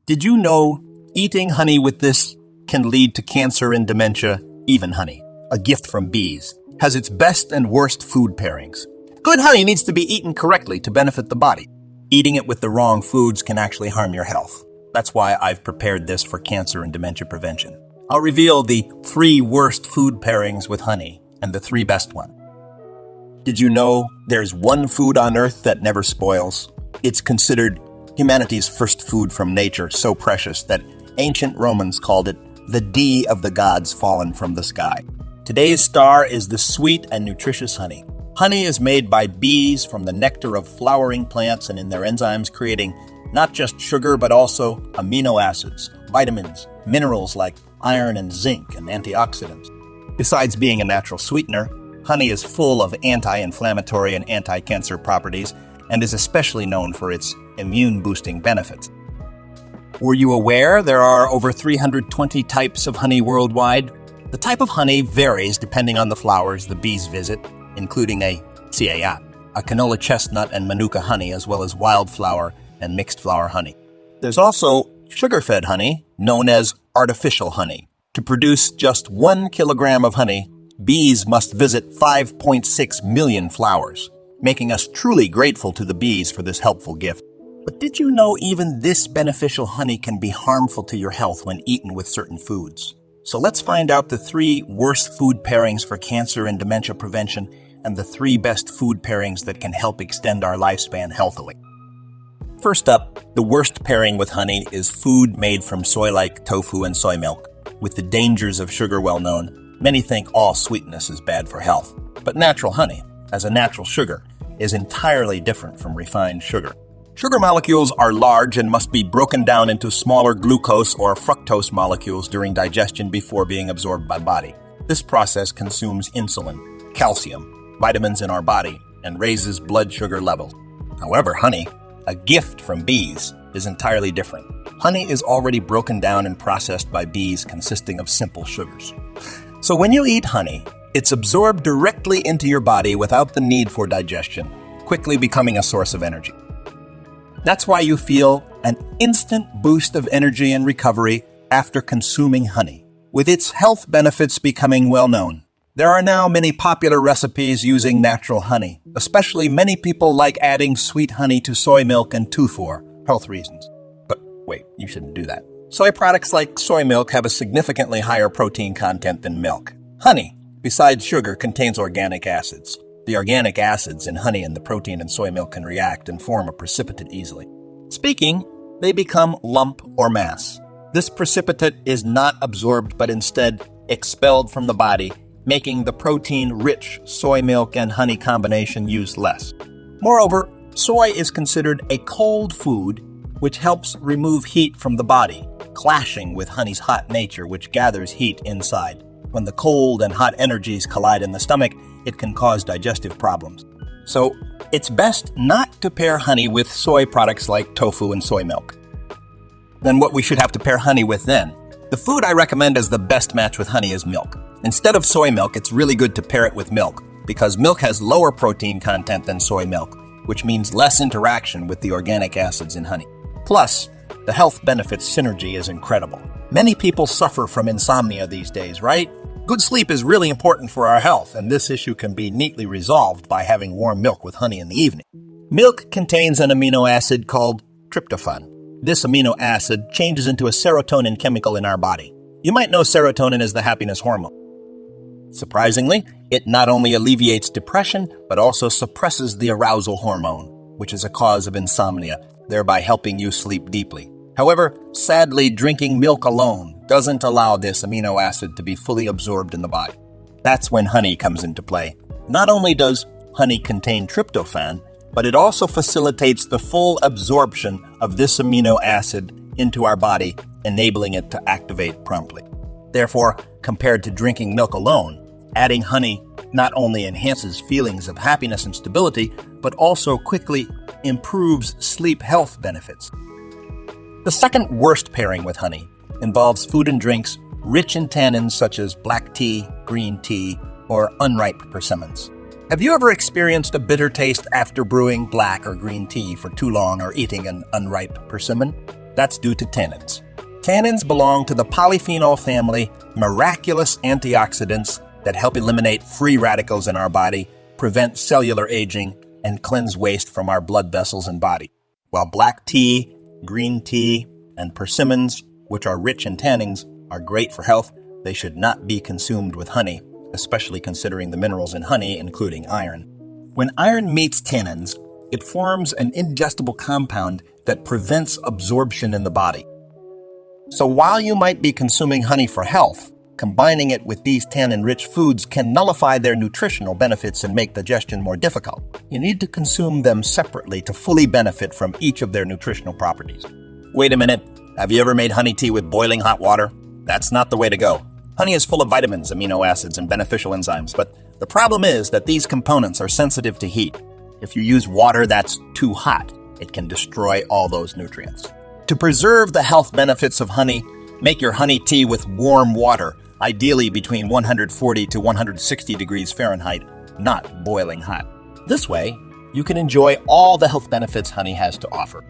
Did you know eating honey with this can lead to cancer and dementia? Even honey, a gift from bees, has its best and worst food pairings. Good honey needs to be eaten correctly to benefit the body. Eating it with the wrong foods can actually harm your health. That's why I've prepared this for cancer and dementia prevention. I'll reveal the 3 worst food pairings with honey and the 3 best ones. Did you know there's one food on Earth that never spoils? It's considered humanity's first food from nature, so precious that ancient Romans called it the D of the gods fallen from the sky. Today's star is the sweet and nutritious honey. Honey is made by bees from the nectar of flowering plants and in their enzymes creating not just sugar but also amino acids, vitamins, minerals like iron and zinc, and antioxidants. Besides being a natural sweetener, honey is full of anti-inflammatory and anti-cancer properties and is especially known for its immune-boosting benefits. Were you aware there are over 320 types of honey worldwide? The type of honey varies depending on the flowers the bees visit, including a ceyat, a canola chestnut and manuka honey, as well as wildflower and mixed flower honey. There's also sugar-fed honey, known as artificial honey. To produce just 1 kilogram of honey, bees must visit 5.6 million flowers, making us truly grateful to the bees for this helpful gift. But did you know even this beneficial honey can be harmful to your health when eaten with certain foods? So let's find out the 3 worst food pairings for cancer and dementia prevention and the 3 best food pairings that can help extend our lifespan healthily. First up, the worst pairing with honey is food made from soy-like tofu and soy milk. With the dangers of sugar well known, many think all sweetness is bad for health. But natural honey, as a natural sugar, is entirely different from refined sugar. Sugar molecules are large and must be broken down into smaller glucose or fructose molecules during digestion before being absorbed by body. This process consumes insulin, calcium, vitamins in our body, and raises blood sugar levels. However, honey, a gift from bees, is entirely different. Honey is already broken down and processed by bees consisting of simple sugars. So when you eat honey, it's absorbed directly into your body without the need for digestion, quickly becoming a source of energy. That's why you feel an instant boost of energy and recovery after consuming honey, with its health benefits becoming well known. There are now many popular recipes using natural honey, especially many people like adding sweet honey to soy milk and tofu for health reasons. But wait, you shouldn't do that. Soy products like soy milk have a significantly higher protein content than milk. Honey, besides sugar, contains organic acids. The organic acids in honey and the protein in soy milk can react and form a precipitate easily. Speaking, they become lump or mass. This precipitate is not absorbed but instead expelled from the body, making the protein-rich soy milk and honey combination used less. Moreover, soy is considered a cold food, which helps remove heat from the body, clashing with honey's hot nature, which gathers heat inside. When the cold and hot energies collide in the stomach, it can cause digestive problems. So, it's best not to pair honey with soy products like tofu and soy milk. Then what we should have to pair honey with then? The food I recommend as the best match with honey is milk. Instead of soy milk, it's really good to pair it with milk, because milk has lower protein content than soy milk, which means less interaction with the organic acids in honey. Plus, the health benefits synergy is incredible. Many people suffer from insomnia these days, right? Good sleep is really important for our health, and this issue can be neatly resolved by having warm milk with honey in the evening. Milk contains an amino acid called tryptophan. This amino acid changes into a serotonin chemical in our body. You might know serotonin is the happiness hormone. Surprisingly, it not only alleviates depression, but also suppresses the arousal hormone, which is a cause of insomnia, thereby helping you sleep deeply. However, sadly, drinking milk alone doesn't allow this amino acid to be fully absorbed in the body. That's when honey comes into play. Not only does honey contain tryptophan, but it also facilitates the full absorption of this amino acid into our body, enabling it to activate promptly. Therefore, compared to drinking milk alone, adding honey not only enhances feelings of happiness and stability, but also quickly improves sleep health benefits. The second worst pairing with honey involves food and drinks rich in tannins such as black tea, green tea, or unripe persimmons. Have you ever experienced a bitter taste after brewing black or green tea for too long or eating an unripe persimmon? That's due to tannins. Tannins belong to the polyphenol family, miraculous antioxidants that help eliminate free radicals in our body, prevent cellular aging, and cleanse waste from our blood vessels and body. While black tea, green tea, and persimmons, which are rich in tannins, are great for health, they should not be consumed with honey, especially considering the minerals in honey, including iron. When iron meets tannins, it forms an indigestible compound that prevents absorption in the body. So while you might be consuming honey for health, combining it with these tannin-rich foods can nullify their nutritional benefits and make digestion more difficult. You need to consume them separately to fully benefit from each of their nutritional properties. Wait a minute. Have you ever made honey tea with boiling hot water? That's not the way to go. Honey is full of vitamins, amino acids, and beneficial enzymes, but the problem is that these components are sensitive to heat. If you use water that's too hot, it can destroy all those nutrients. To preserve the health benefits of honey, make your honey tea with warm water, ideally between 140 to 160 degrees Fahrenheit, not boiling hot. This way, you can enjoy all the health benefits honey has to offer.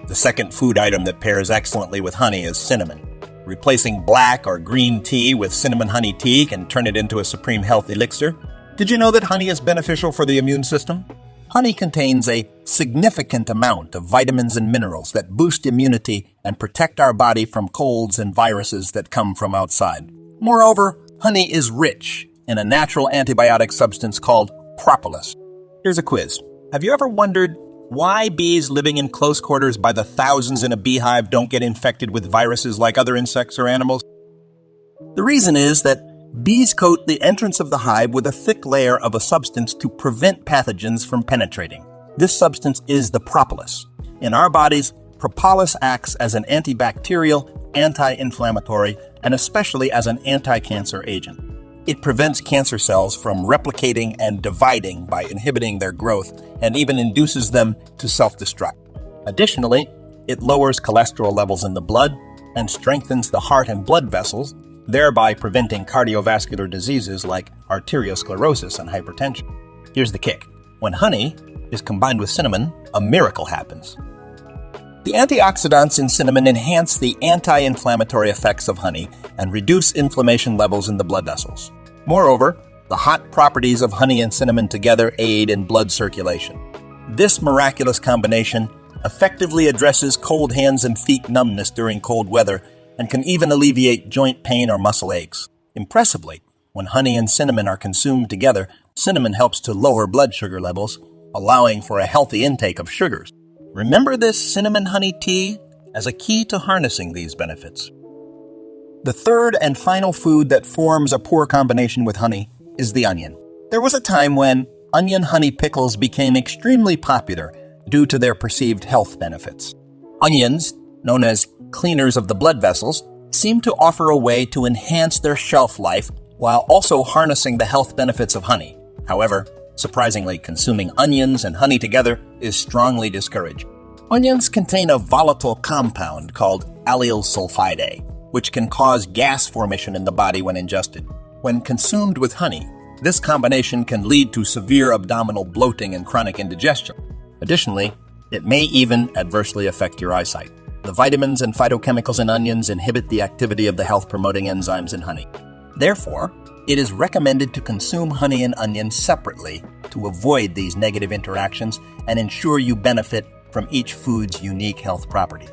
The second food item that pairs excellently with honey is cinnamon. Replacing black or green tea with cinnamon honey tea can turn it into a supreme health elixir. Did you know that honey is beneficial for the immune system? Honey contains a significant amount of vitamins and minerals that boost immunity and protect our body from colds and viruses that come from outside. Moreover, honey is rich in a natural antibiotic substance called propolis. Here's a quiz. Have you ever wondered why bees living in close quarters by the thousands in a beehive don't get infected with viruses like other insects or animals? The reason is that bees coat the entrance of the hive with a thick layer of a substance to prevent pathogens from penetrating. This substance is the propolis. In our bodies, propolis acts as an antibacterial, anti-inflammatory, and especially as an anti-cancer agent. It prevents cancer cells from replicating and dividing by inhibiting their growth and even induces them to self-destruct. Additionally, it lowers cholesterol levels in the blood and strengthens the heart and blood vessels, thereby preventing cardiovascular diseases like arteriosclerosis and hypertension. Here's the kick. When honey is combined with cinnamon, a miracle happens. The antioxidants in cinnamon enhance the anti-inflammatory effects of honey and reduce inflammation levels in the blood vessels. Moreover, the hot properties of honey and cinnamon together aid in blood circulation. This miraculous combination effectively addresses cold hands and feet numbness during cold weather and can even alleviate joint pain or muscle aches. Impressively, when honey and cinnamon are consumed together, cinnamon helps to lower blood sugar levels, allowing for a healthy intake of sugars. Remember this cinnamon honey tea as a key to harnessing these benefits. The third and final food that forms a poor combination with honey is the onion. There was a time when onion honey pickles became extremely popular due to their perceived health benefits. Onions, known as cleaners of the blood vessels, seem to offer a way to enhance their shelf life while also harnessing the health benefits of honey. However, surprisingly, consuming onions and honey together is strongly discouraged. Onions contain a volatile compound called allyl sulfide, which can cause gas formation in the body when ingested. When consumed with honey, this combination can lead to severe abdominal bloating and chronic indigestion. Additionally, it may even adversely affect your eyesight. The vitamins and phytochemicals in onions inhibit the activity of the health-promoting enzymes in honey. Therefore, it is recommended to consume honey and onions separately to avoid these negative interactions and ensure you benefit from each food's unique health properties.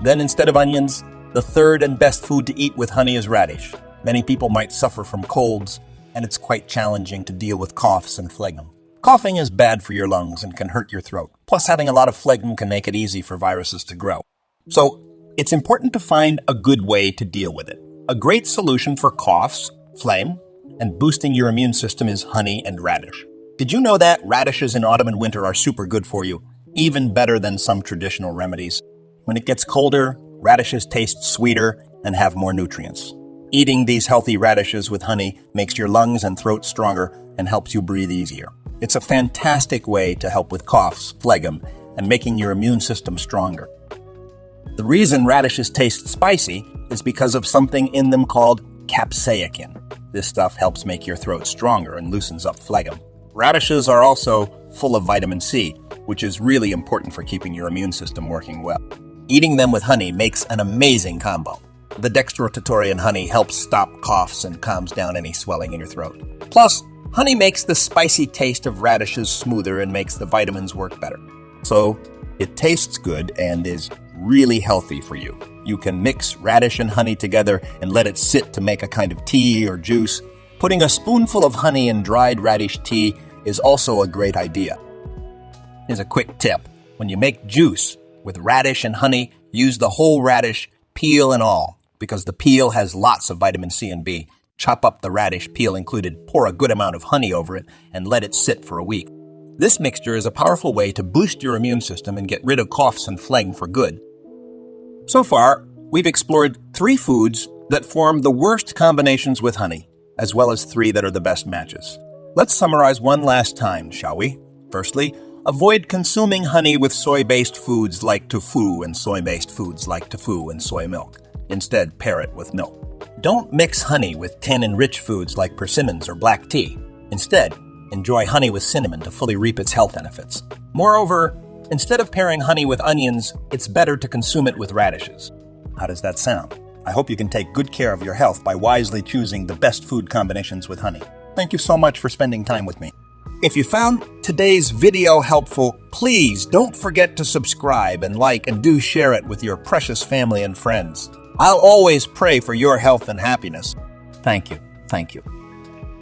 Then, instead of onions, the third and best food to eat with honey is radish. Many people might suffer from colds, and it's quite challenging to deal with coughs and phlegm. Coughing is bad for your lungs and can hurt your throat. Plus, having a lot of phlegm can make it easy for viruses to grow. So, it's important to find a good way to deal with it. A great solution for coughs, phlegm, and boosting your immune system is honey and radish. Did you know that radishes in autumn and winter are super good for you, even better than some traditional remedies? When it gets colder, radishes taste sweeter and have more nutrients. Eating these healthy radishes with honey makes your lungs and throat stronger and helps you breathe easier. It's a fantastic way to help with coughs, phlegm, and making your immune system stronger. The reason radishes taste spicy is because of something in them called capsaicin. This stuff helps make your throat stronger and loosens up phlegm. Radishes are also full of vitamin C, which is really important for keeping your immune system working well. Eating them with honey makes an amazing combo. The dextrotaurin honey helps stop coughs and calms down any swelling in your throat. Plus, honey makes the spicy taste of radishes smoother and makes the vitamins work better. So, it tastes good and is really healthy for you. You can mix radish and honey together and let it sit to make a kind of tea or juice. Putting a spoonful of honey in dried radish tea is also a great idea. Here's a quick tip. When you make juice with radish and honey, use the whole radish, peel and all, because the peel has lots of vitamin C and B. Chop up the radish, peel included, pour a good amount of honey over it, and let it sit for a week. This mixture is a powerful way to boost your immune system and get rid of coughs and phlegm for good. So far, we've explored 3 foods that form the worst combinations with honey, as well as 3 that are the best matches. Let's summarize one last time, shall we? Firstly, avoid consuming honey with soy-based foods like tofu and soy-based foods like tofu and soy milk. Instead, pair it with milk. Don't mix honey with tannin-rich foods like persimmons or black tea. Instead, enjoy honey with cinnamon to fully reap its health benefits. Moreover, instead of pairing honey with onions, it's better to consume it with radishes. How does that sound? I hope you can take good care of your health by wisely choosing the best food combinations with honey. Thank you so much for spending time with me. If you found today's video helpful, please don't forget to subscribe and like and do share it with your precious family and friends. I'll always pray for your health and happiness. Thank you. Thank you.